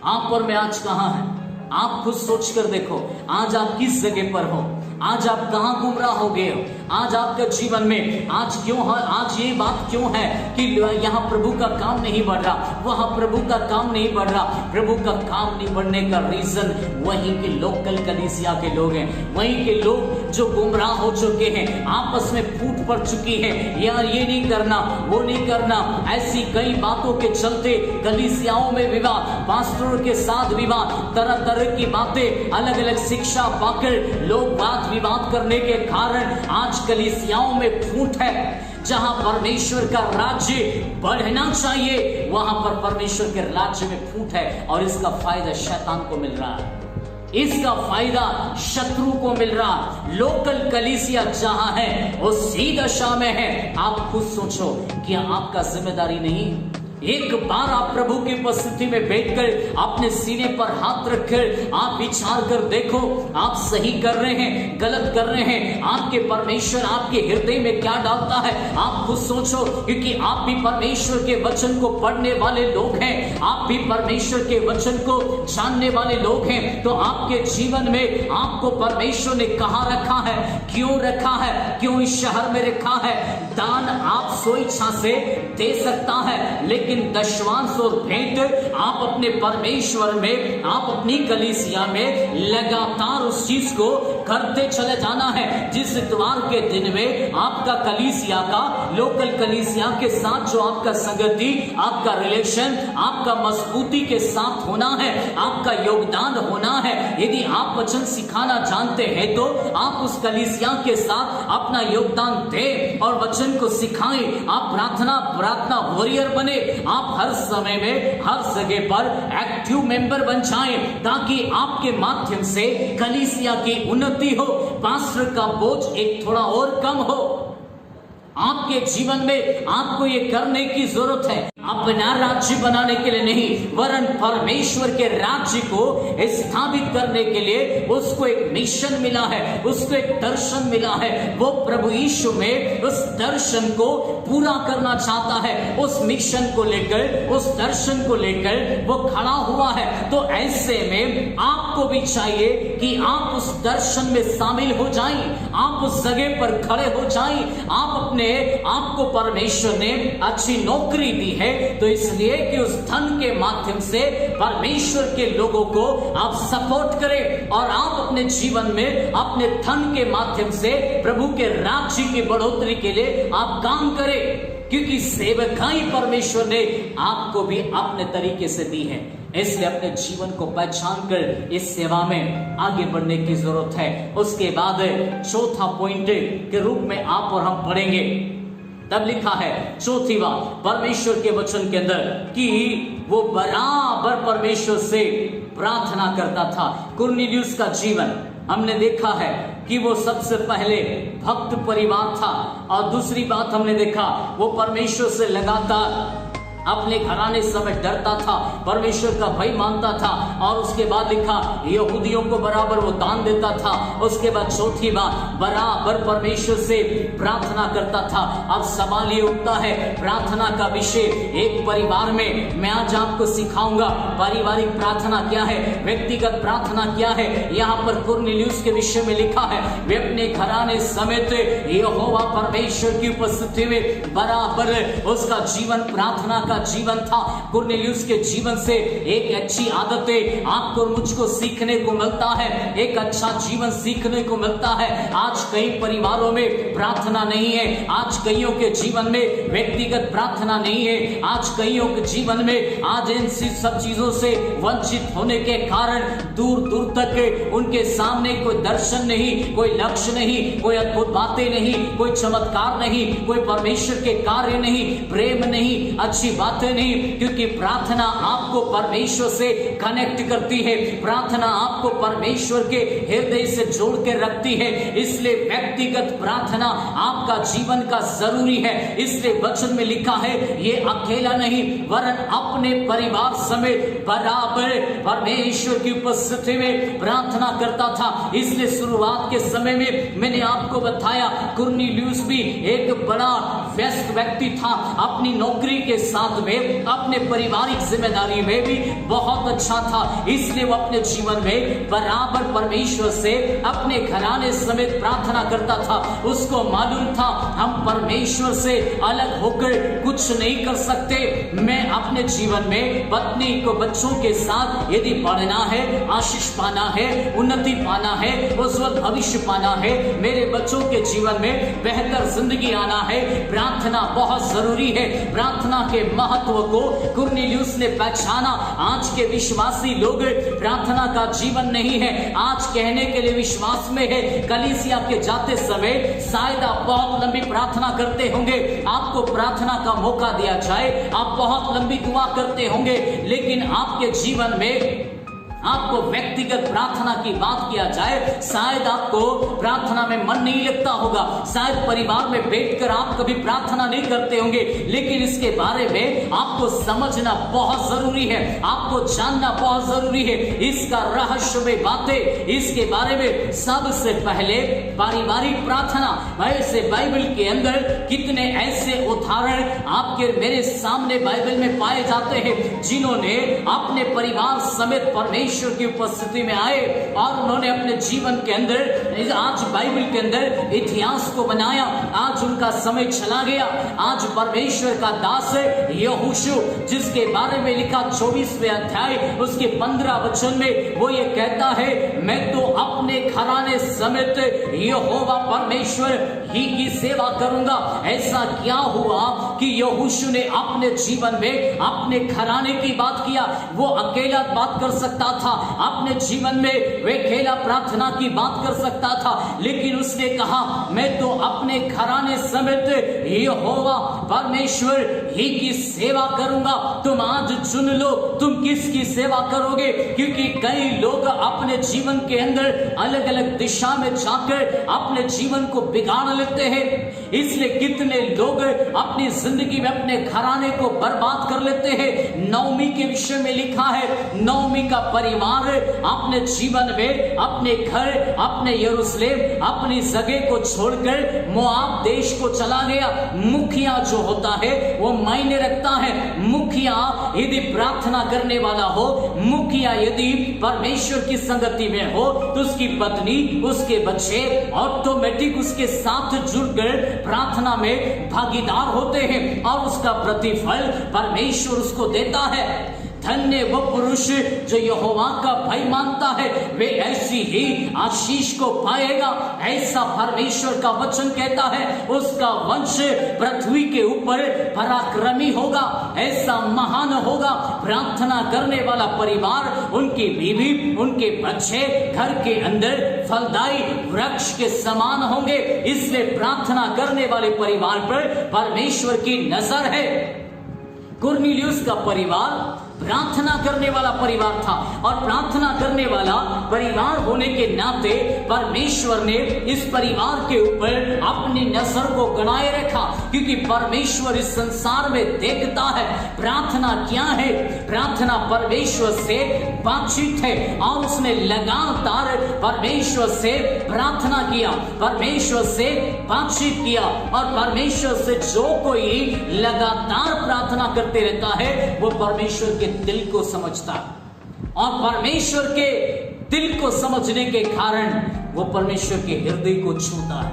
आप और मैं आज कहां हैं? आप खुद सोच कर देखो, आज आप किस जगह पर हो, आज आप कहां गुमराह हो गए हो, आज आपके जीवन में आज ये बात क्यों है कि यहाँ प्रभु का काम नहीं बढ़ रहा, वहां प्रभु का काम नहीं बढ़ रहा? प्रभु का काम नहीं बढ़ने का रीजन वहीं के लोकल कलीसिया के लोग हैं, वहीं के लोग जो गुमराह हो चुके हैं, आपस में फूट पड़ चुकी है, यार ये नहीं करना, वो नहीं करना, ऐसी कई बातों के चलते कलीसियाओं में विवाद, पास्टरों के साथ विवाद, तरह तरह की बातें, अलग अलग शिक्षा पाकर लोग वाद विवाद करने के कारण आज कलीसियाओं में फूट है। जहां परमेश्वर का राज्य बढ़ना चाहिए वहां पर परमेश्वर के राज्य में फूट है, और इसका फायदा शैतान को मिल रहा है, इसका फायदा शत्रु को मिल रहा। लोकल कलीसिया जहां है वो सी दशा में है। आप खुद सोचो, क्या आपका जिम्मेदारी नहीं? एक बार आप प्रभु की उपस्थिति में बैठकर अपने सीने पर हाथ रखकर आप विचार कर देखो, आप सही कर रहे हैं, गलत कर रहे हैं, आपके परमेश्वर आपके हृदय में क्या डालता है? आप खुद सोचो, क्योंकि आप भी परमेश्वर के वचन को पढ़ने वाले लोग हैं, आप भी परमेश्वर के वचन को जानने वाले लोग हैं, तो आपके जीवन में आपको परमेश्वर ने कहां रखा है, क्यों रखा है, क्यों इस शहर में रखा है? दान आप स्वेच्छा से दे सकता है, लेकिन दशवांश और भेंट आप अपने परमेश्वर में, आप अपनी कलीसिया में लगातार उस चीज को करते चले जाना है। जिस इतवार के दिन में आपका कलीसिया का, लोकल कलीसिया के साथ जो आपका संगति, आपका रिलेशन, आपका मजबूती के साथ होना है, आपका योगदान होना है। यदि आप वचन सिखाना जानते हैं तो आप उस कलीसिया के साथ अपना योगदान दें और वचन को सिखाएं। आप प्रार्थना वॉरियर बने, आप हर समय में हर जगह पर एक्टिव मेंबर बन जाएं, ताकि आपके माध्यम से कलीसिया की उन्नति हो, पास्टर का बोझ एक थोड़ा और कम हो। आपके जीवन में आपको ये करने की जरूरत है, अपना राज्य बनाने के लिए नहीं, वरन परमेश्वर के राज्य को स्थापित करने के लिए उसको एक मिशन मिला है, उसको एक दर्शन मिला है। वो प्रभु यीशु में उस दर्शन को पूरा करना चाहता है, उस मिशन को लेकर, उस दर्शन को लेकर वो खड़ा हुआ है। तो ऐसे में आपको भी चाहिए कि आप उस दर्शन में शामिल हो जाएं, आप उस जगह पर खड़े हो जाएं। आपको परमेश्वर ने अच्छी नौकरी दी है, तो इसलिए कि उस धन के माध्यम से परमेश्वर के लोगों को आप सपोर्ट करें, और आप अपने जीवन में अपने धन के माध्यम से प्रभु के राज्य की बढ़ोतरी के लिए आप काम करें, क्योंकि सेवकाई परमेश्वर ने आपको भी अपने तरीके से दी है। इसलिए अपने जीवन को पहचान कर इस सेवा में आगे बढ़ने की जरूरत है। उसके बाद चौथा पॉइंट के रूप में आप और हम पढ़ेंगे, तब लिखा है चौथी बात परमेश्वर के वचन के अंदर कि वो बराबर परमेश्वर से प्रार्थना करता था। कुरनेलियुस का जीवन हमने देखा है कि वो सबसे पहले भक्त परिवार था, और दूसरी बात हमने देखा वो परमेश्वर से लगातार अपने घराने समय डरता था, परमेश्वर का भय मानता था, और उसके बाद लिखा यहूदियों को बराबर वो दान देता था। उसके बाद चौथी बात बराबर परमेश्वर से प्रार्थना करता था। अब सवाल ये उठता है प्रार्थना का विषय एक परिवार में, मैं आज आपको सिखाऊंगा पारिवारिक प्रार्थना क्या है, व्यक्तिगत प्रार्थना क्या है। यहाँ पर कुरनेलियुस के विषय में लिखा है वे अपने घराने समेत यहोवा परमेश्वर की उपस्थिति में बराबर उसका जीवन प्रार्थना का जीवन था। कुरनेलियुस के जीवन से एक अच्छी आदतें आपको मुझको सीखने को मिलता है, एक अच्छा जीवन सीखने को मिलता है। आज कई परिवारों में प्रार्थना नहीं है, आज कईयों के जीवन में व्यक्तिगत प्रार्थना नहीं है, आज कईयों के जीवन में आज इन सब चीजों से वंचित होने के कारण दूर दूर तक उनके सामने कोई दर्शन नहीं, कोई लक्ष्य नहीं, कोई अद्भुत बातें नहीं, कोई चमत्कार नहीं, कोई परमेश्वर के कार्य नहीं, प्रेम नहीं, अच्छी बातें नहीं, क्योंकि प्रार्थना आपको परमेश्वर से कनेक्ट करती है, प्रार्थना आपको परमेश्वर के हृदय से जोड़ के रखती है। इसलिए व्यक्तिगत प्रार्थना आपका जीवन का जरूरी है। इसलिए वचन में लिखा है ये अकेला नहीं वरन अपने परिवार समेत बराबर परमेश्वर की उपस्थिति में प्रार्थना करता था। इसलिए शुरुआत के समय में मैंने आपको बताया कुरनेलियुस भी एक बड़ा व्यस्त व्यक्ति था, अपनी नौकरी के साथ में अपने पारिवारिक जिम्मेदारी में भी बहुत अच्छा था। इसलिए वो अपने जीवन में बराबर परमेश्वर से अपने घराने समेत प्रार्थना करता था। उसको मालूम था हम परमेश्वर से अलग होकर कुछ नहीं कर सकते। मैं अपने जीवन में पत्नी को, बच्चों के साथ यदि बढ़ना है, आशीष पाना है, उन्नति पाना है, उज्जवल भविष्य पाना है, मेरे बच्चों के जीवन में बेहतर जिंदगी आना है, प्रार्थना बहुत जरूरी है। प्रार्थना के महत्व को कुरनेलियुस ने पहचाना। आज के विश्वासी लोग प्रार्थना का जीवन नहीं है, आज कहने के लिए विश्वास में है। कलीसिया के जाते समय शायद आप बहुत लंबी प्रार्थना करते होंगे, आपको प्रार्थना का मौका दिया जाए, आप बहुत लंबी दुआ करते होंगे, लेकिन आपके जीवन में आपको व्यक्तिगत प्रार्थना की बात किया जाए, शायद आपको प्रार्थना में मन नहीं लगता होगा, शायद परिवार में बैठकर आप कभी प्रार्थना नहीं करते होंगे, लेकिन इसके बारे में आपको समझना बहुत जरूरी है, आपको जानना बहुत जरूरी है। इसका रहस्यमय बातें, इसके बारे में सबसे पहले पारिवारिक प्रार्थना। वैसे बाइबल के अंदर कितने ऐसे उदाहरण आपके मेरे सामने बाइबल में पाए जाते हैं, जिन्होंने अपने परिवार समेत परमेश्वर की उपस्थिति में आए और उन्होंने अपने जीवन के अंदर, आज बाइबल के अंदर इतिहास को बनाया। आज उनका समय चला गया। आज परमेश्वर का दास है यहोशू, जिसके बारे में लिखा 24वें अध्याय उसके 15 वचन में वो ये कहता है, मैं तो अपने घराने समेत यहोवा परमेश्वर ही की सेवा करूंगा। ऐसा क्या हुआ कि यहोशू ने अपने जीवन में अपने घराने की बात किया? वो अकेला बात कर सकता था, अपने जीवन में वे अकेला प्रार्थना की बात कर सकता था, लेकिन उसने कहा मैं तो अपने घराने समेत यहोवा परमेश्वर ही की सेवा करूंगा। तुम आज चुन लो तुम किसकी सेवा करोगे, क्योंकि कई लोग अपने जीवन के अंदर अलग अलग दिशा में जाकर अपने जीवन को बिगाड़ लेते हैं। इसलिए कितने लोग अपनी जिंदगी में अपने घराने को बर्बाद कर लेते हैं। नौमी के विषय में लिखा है, नौमी का परिवार अपने जीवन में अपने घर, अपने यरूशलेम, अपनी जगह को छोड़कर मोआब देश को चला गया। मुखिया जो होता है वो मायने रखता है। मुखिया यदि प्रार्थना करने वाला हो, मुखिया यदि परमेश्वर की संगति में हो, तो उसकी पत्नी, उसके बच्चे ऑटोमेटिक उसके साथ जुड़कर प्रार्थना में भागीदार होते हैं और उसका प्रतिफल परमेश्वर उसको देता है। धन्य वो पुरुष जो यहोवा का भय मानता है, वे ऐसी ही आशीष को पाएगा। ऐसा परमेश्वर का वचन कहता है, उसका वंश पृथ्वी के ऊपर पराक्रमी होगा, ऐसा महान होगा। प्रार्थना करने वाला परिवार, उनकी बीवी, उनके बच्चे घर के अंदर फलदायी वृक्ष के समान होंगे। इसलिए प्रार्थना करने वाले परिवार पर परमेश्वर की नजर है। कुरनेलियुस का परिवार प्रार्थना करने वाला परिवार था और प्रार्थना करने वाला परिवार होने के नाते परमेश्वर ने इस परिवार के ऊपर अपनी नजर को बनाए रखा, क्योंकि परमेश्वर इस संसार में देखता है प्रार्थना क्या है। प्रार्थना परमेश्वर से बातचीत है और उसने लगातार परमेश्वर से प्रार्थना किया, परमेश्वर से बातचीत किया, और परमेश्वर से जो कोई लगातार प्रार्थना करते रहता है वो परमेश्वर के दिल को समझता है, और परमेश्वर के दिल को समझने के कारण वो परमेश्वर के हृदय को छूता है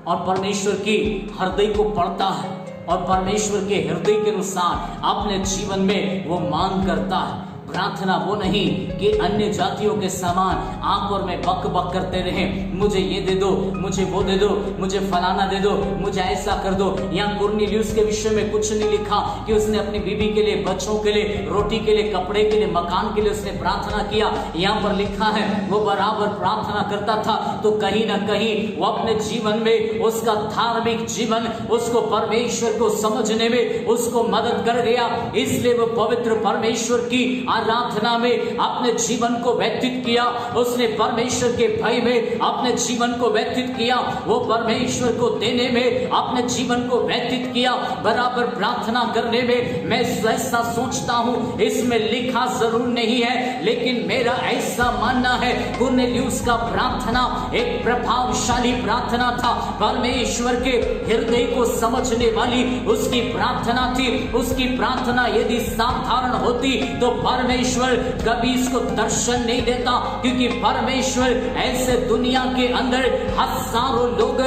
और परमेश्वर की हृदय को पढ़ता है और परमेश्वर के हृदय के अनुसार अपने जीवन में वो मांग करता है। प्रार्थना वो नहीं कि अन्य जातियों के समान आप और मैं बक बक करते रहे, मुझे ये दे दो, मुझे वो दे दो, मुझे फलाना दे दो, मुझे ऐसा कर दो। यहाँ कुरनेलियुस के विषय में कुछ नहीं लिखा कि उसने अपनी बीवी के लिए, बच्चों के लिए, रोटी के लिए, कपड़े के लिए, मकान के लिए उसने प्रार्थना किया। यहाँ पर लिखा है वो बराबर प्रार्थना करता था। तो कहीं ना कहीं वो अपने जीवन में उसका धार्मिक जीवन उसको परमेश्वर को समझने में उसको मदद कर गया। इसलिए वो पवित्र परमेश्वर की आराधना में अपने जीवन को व्यतीत किया, उसने परमेश्वर के भय में अपने जीवन को व्यतीत किया, वो परमेश्वर को देने में अपने जीवन को व्यतीत किया, बराबर प्रार्थना करने में। मैं ऐसा सोचता हूं, इसमें लिखा जरूर नहीं है, लेकिन मेरा ऐसा मानना है कुरनेलियुस का प्रार्थना एक प्रभावशाली प्रार्थना था। परमेश्वर के हृदय को समझने वाली उसकी प्रार्थना थी। उसकी प्रार्थना यदि साधारण होती तो परमेश्वर परमेश्वर कभी इसको दर्शन नहीं देता, क्योंकि परमेश्वर ऐसे दुनिया के अंदर हजारों लोग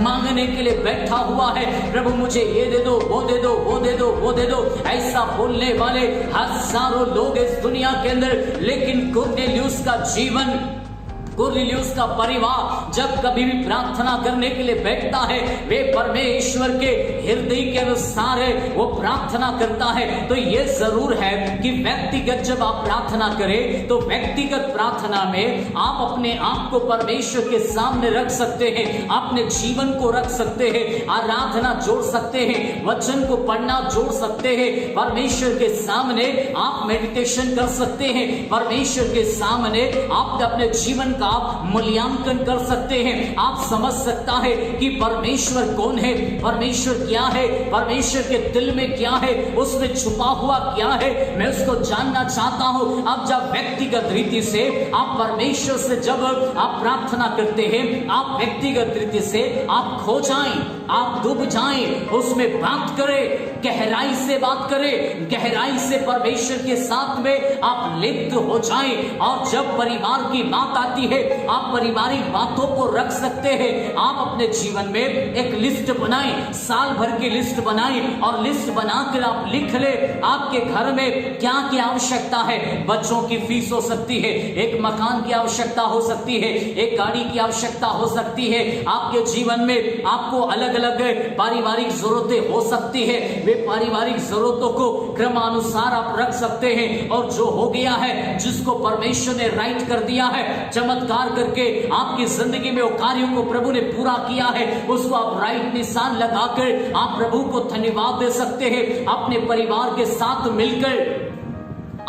मांगने के लिए बैठा हुआ है। प्रभु मुझे ये दे दो, वो दे दो, वो दे दो, वो दे दो, ऐसा बोलने वाले हजारों लोग इस दुनिया के अंदर। लेकिन कुरनेलियुस का जीवन, कुरनेलियुस का परिवार जब कभी भी प्रार्थना करने के लिए बैठता है, वे परमेश्वर के हृदय के अनुसार वो प्रार्थना करता है। तो ये जरूर है कि व्यक्तिगत जब आप प्रार्थना करें तो व्यक्तिगत प्रार्थना में आप अपने आप को परमेश्वर के सामने रख सकते हैं, अपने जीवन को रख सकते हैं, आराधना जोड़ सकते हैं, वचन को पढ़ना जोड़ सकते हैं, परमेश्वर के सामने आप मेडिटेशन कर सकते हैं, परमेश्वर के सामने आप अपने जीवन का आप मूल्यांकन कर सकते हैं। आप समझ सकता है कि परमेश्वर कौन है, परमेश्वर क्या है, परमेश्वर के दिल में क्या है, उसमें छुपा हुआ क्या है, मैं उसको जानना चाहता हूं। अब जब व्यक्तिगत रीति से आप परमेश्वर से जब आप प्रार्थना करते हैं, आप व्यक्तिगत रीति से आप खो जाएं, आप डूब जाएं, उसमें बात करें, गहराई से बात करें, गहराई से परमेश्वर के साथ में आप लिप्त हो जाएं। और जब परिवार की बात आती है, आप पारिवारिक बातों को रख सकते हैं। आप अपने जीवन में एक लिस्ट बनाएं, साल भर की लिस्ट बनाएं, और लिस्ट बनाकर आप लिख ले आपके घर में क्या क्या आवश्यकता है। बच्चों की फीस हो सकती है, एक मकान की आवश्यकता हो सकती है, एक गाड़ी की आवश्यकता हो सकती है, आपके जीवन में आपको अलग अलग पारिवारिक जरूरतें हो सकती है। वे पारिवारिक जरूरतों को क्रमानुसार आप रख सकते हैं। और जो हो गया है, जिसको परमेश्वर ने राइट कर दिया है, चमत्कार करके आपकी जिंदगी में वो कार्यों को प्रभु ने पूरा किया है, उसको आप राइट निशान लगाकर आप प्रभु को धन्यवाद दे सकते हैं। अपने परिवार के साथ मिलकर,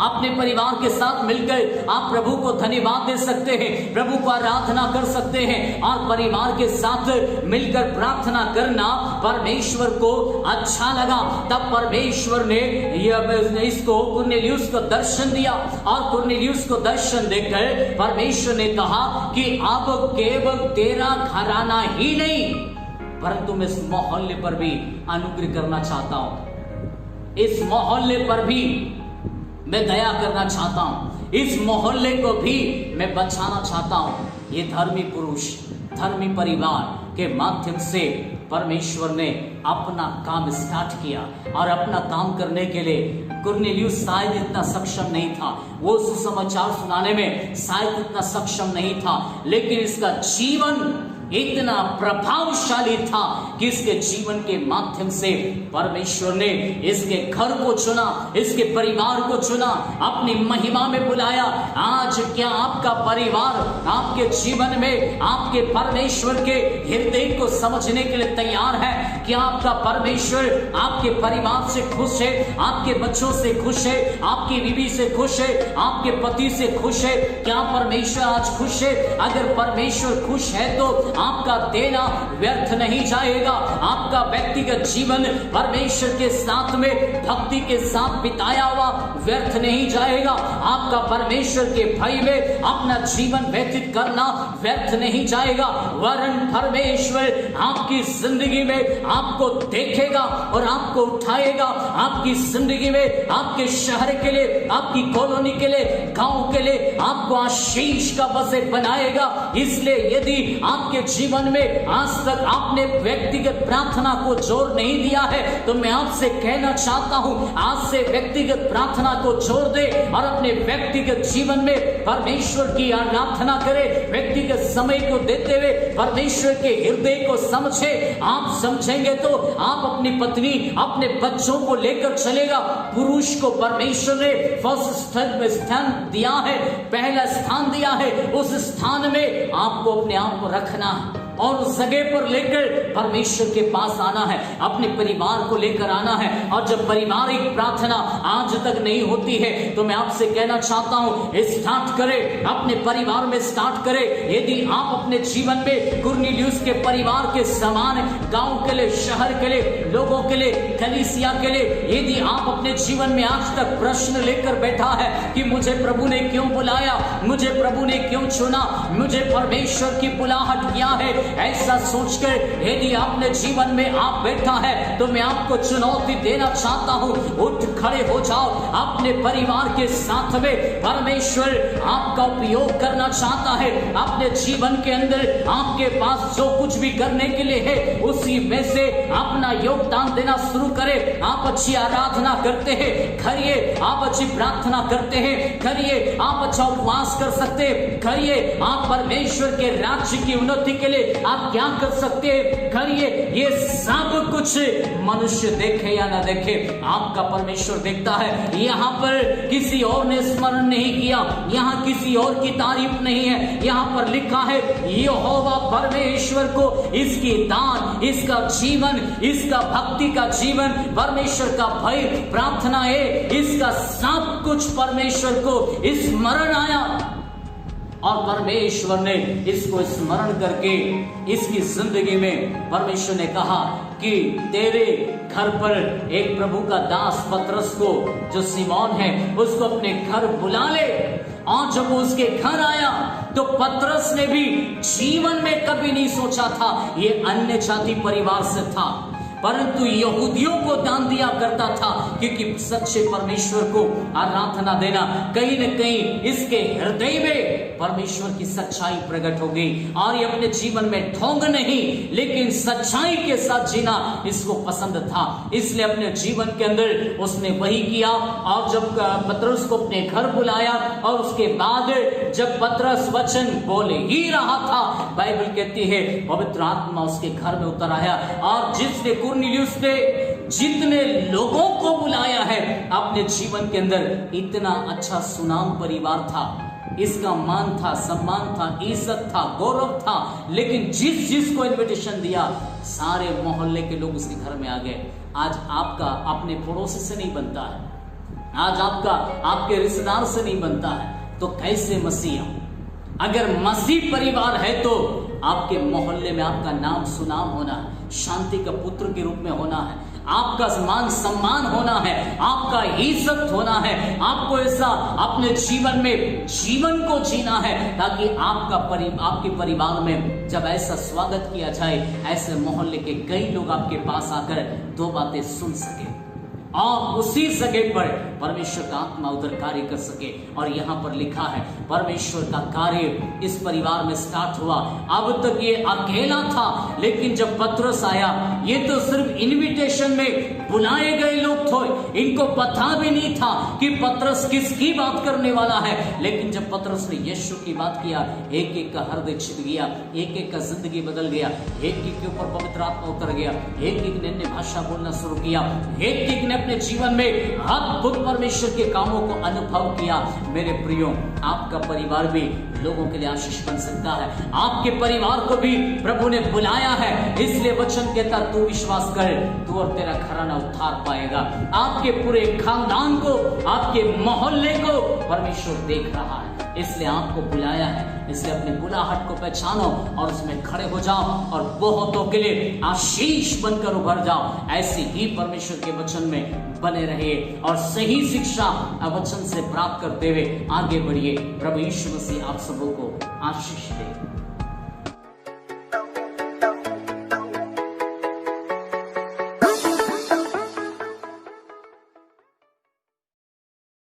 अपने परिवार के साथ मिलकर आप प्रभु को धन्यवाद दे सकते हैं, प्रभु को आराधना कर सकते हैं। और परिवार के साथ मिलकर प्रार्थना करना परमेश्वर को अच्छा लगा। तब परमेश्वर ने इसको कुरनेलियुस को दर्शन दिया, और कुरनेलियुस को दर्शन देकर परमेश्वर ने कहा कि अब केवल तेरा घराना ही नहीं, परंतु मैं इस मोहल्ले पर भी अनुग्रह करना चाहता हूं, इस मोहल्ले पर भी मैं दया करना चाहता हूं, इस मोहल्ले को भी मैं बचाना चाहता हूं। ये धर्मी पुरुष, धर्मी परिवार के माध्यम से परमेश्वर ने अपना काम स्टार्ट किया। और अपना काम करने के लिए कुरनेलियुस शायद इतना सक्षम नहीं था, वो सुसमाचार सुनाने में शायद इतना सक्षम नहीं था, लेकिन इसका जीवन इतना प्रभावशाली था कि इसके जीवन के माध्यम से परमेश्वर ने इसके घर को चुना, इसके परिवार को चुना, अपनी महिमा में बुलाया। आज क्या आपका परिवार आपके जीवन में आपके परमेश्वर के हृदय को समझने के लिए तैयार है? क्या आपका परमेश्वर आपके परिवार से खुश है, आपके बच्चों से खुश है, आपकी बीवी से खुश है, आपके पति से खुश है? क्या परमेश्वर आज खुश है? अगर परमेश्वर खुश है तो आपका देना व्यर्थ नहीं जाएगा, आपका व्यक्तिगत जीवन परमेश्वर के साथ में भक्ति के साथ बिताया हुआ व्यर्थ नहीं जाएगा, आपका परमेश्वर के भय में अपना जीवन व्यतीत करना व्यर्थ नहीं जाएगा। वरन परमेश्वर आपकी जिंदगी में आपको देखेगा और आपको उठाएगा, आपकी जिंदगी में, आपके शहर के लिए, आपकी कॉलोनी के लिए, गांव के लिए आपको आशीष का बसेट बनाएगा। इसलिए यदि आपके जीवन में आज तक आपने व्यक्तिगत प्रार्थना को जोर नहीं दिया है, तो मैं आपसे कहना चाहता हूं, आज से व्यक्तिगत प्रार्थना को जोर दे और अपने व्यक्तिगत जीवन में परमेश्वर की आराधना करे। व्यक्तिगत समय को देते हुए परमेश्वर के हृदय को समझे। आप समझेंगे तो आप अपनी पत्नी, अपने बच्चों को लेकर चलेगा। पुरुष को परमेश्वर ने फर्स्ट स्थान दिया है, पहला स्थान दिया है। उस स्थान में आपको अपने आप को रखना और उस जगह पर लेकर परमेश्वर के पास आना है, अपने परिवार को लेकर आना है। और जब पारिवारिक प्रार्थना आज तक नहीं होती है, तो मैं आपसे कहना चाहता हूं, स्टार्ट करें, अपने परिवार में स्टार्ट करें। यदि आप अपने जीवन में कुरनेलियुस के परिवार के समान गांव के लिए, शहर के लिए, लोगों के लिए, कलीसिया के लिए, यदि आप अपने जीवन में आज तक प्रश्न लेकर बैठा है कि मुझे प्रभु ने क्यों बुलाया, मुझे प्रभु ने क्यों चुना, मुझे परमेश्वर की बुलाहट क्या है, ऐसा सोचकर यदि आपने जीवन में आप बैठा है तो मैं आपको चुनौती देना चाहता हूं, उठ खड़े हो जाओ। अपने परिवार के साथ में परमेश्वर आपका उपयोग करना चाहता है। अपने जीवन के अंदर आपके पास जो कुछ भी करने के लिए है उसी में से अपना योगदान देना शुरू करें। आप अच्छी आराधना करते हैं, करिए। आप अच्छी प्रार्थना करते हैं, करिए। आप अच्छा उपवास कर सकते हैं, करिए। आप परमेश्वर के राज्य की उन्नति के लिए आप क्या कर सकते हैं, करिए। ये सब कुछ मनुष्य देखे या ना देखे, आपका परमेश्वर देखता है। यहाँ पर किसी और ने स्मरण नहीं किया, यहाँ किसी और की तारीफ नहीं है। यहाँ पर लिखा है यहोवा परमेश्वर को इसकी दान, इसका जीवन, इसका भक्ति का जीवन, परमेश्वर का भय, प्रार्थना है, इसका सब कुछ परमेश्वर को स्मरण आया और परमेश्वर ने इसको स्मरण करके इसकी जिंदगी में परमेश्वर ने कहा कि तेरे घर पर एक प्रभु का दास पतरस को, जो सिमोन है, उसको अपने घर बुला ले। और जब वो उसके घर आया तो पतरस ने भी जीवन में कभी नहीं सोचा था, ये अन्य जाति परिवार से था, परंतु यहूदियों को दान दिया करता था, क्योंकि सच्चे परमेश्वर को आराधना देना कहीं न कहीं इसके हृदय में परमेश्वर की सच्चाई प्रकट हो गई। और ये अपने जीवन में ढोंग नहीं लेकिन सच्चाई के साथ जीना इसको पसंद था, इसलिए अपने जीवन के अंदर उसने वही किया। और जब पतरस को अपने घर बुलाया और उसके बाद जब पतरस वचन बोले ही रहा था, बाइबल कहती है पवित्र आत्मा उसके घर में उतर आया। और जिसने कुरनेलियुस ने जितने लोगों को बुलाया है अपने जीवन के अंदर, इतना अच्छा सुनाम परिवार था, इसका मान था, सम्मान था, इज्जत था, गौरव था, लेकिन जिस को इनविटेशन दिया सारे मोहल्ले के लोग उसके घर में आ गए। आज आपका अपने पड़ोसी से नहीं बनता है, आज आपका आपके रिश्तेदार से नहीं बनता है, तो कैसे मसीह? अगर मसीह परिवार है तो आपके मोहल्ले में आपका नाम सुनाम होना है, शांति का पुत्र के रूप में होना है, आपका मान सम्मान होना है, आपका इज्जत होना है। आपको ऐसा अपने जीवन में जीवन को जीना है ताकि आपके परिवार में जब ऐसा स्वागत किया जाए, ऐसे मोहल्ले के कई लोग आपके पास आकर दो बातें सुन सके और उसी जगह पर परमेश्वर का आत्मा उधर कार्य कर सके। और यहाँ पर लिखा है परमेश्वर का कार्य इस परिवार में स्टार्ट हुआ। अब तक ये अकेला था, लेकिन जब पतरस आया, ये तो सिर्फ इनविटेशन में बुलाए गए लोग थे, इनको पता भी नहीं था कि पतरस किसकी बात करने वाला है। लेकिन जब पतरस ने यीशु की बात किया, एक एक का हृदय छिप गया, एक एक का जिंदगी बदल गया, एक एक के ऊपर पवित्र आत्मा उतर गया, एक एक ने अन्य भाषा बोलना शुरू किया, एक एक ने अपने जीवन में अद्भुत परमेश्वर के कामों को अनुभव किया। मेरे प्रियो, आपका परिवार भी लोगों के लिए आशीष बन सकता है। आपके परिवार को भी प्रभु ने बुलाया है, इसलिए वचन कहता तू विश्वास कर, तू और तेरा घराना उद्धार पाएगा। आपके पूरे खानदान को, आपके मोहल्ले को परमेश्वर देख रहा है, इसलिए आपको बुलाया है। इसलिए अपनी बुलाहट को पहचानो और उसमें खड़े हो जाओ और बहुतों के लिए आशीष बनकर उभर जाओ। ऐसे ही परमेश्वर के वचन में बने रहिए और सही शिक्षा वचन से प्राप्त करते हुए आगे बढ़िए। प्रभु यीशु मसीह आप सबों को आशीष दे।